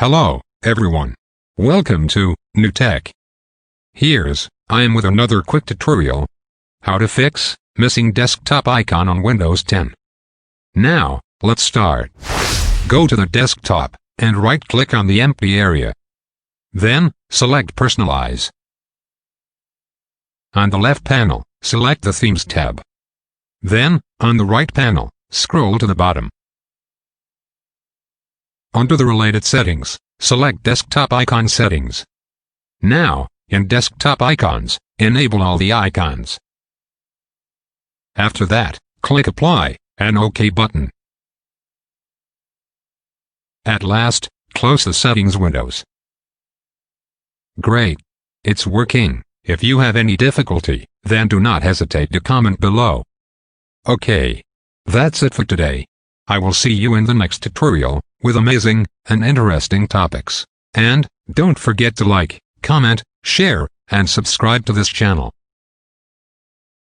Hello, everyone. Welcome to New Tech. I am with another quick tutorial. How to fix missing desktop icon on Windows 10. Now, let's start. Go to the desktop, and right-click on the empty area. Then, select Personalize. On the left panel, select the Themes tab. Then, on the right panel, scroll to the bottom. Under the related settings, select Desktop Icon Settings. Now, in Desktop Icons, enable all the icons. After that, click Apply, and OK button. At last, close the settings windows. Great. It's working. If you have any difficulty, then do not hesitate to comment below. Okay. That's it for today. I will see you in the next tutorial, with amazing and interesting topics. And, don't forget to like, comment, share, and subscribe to this channel.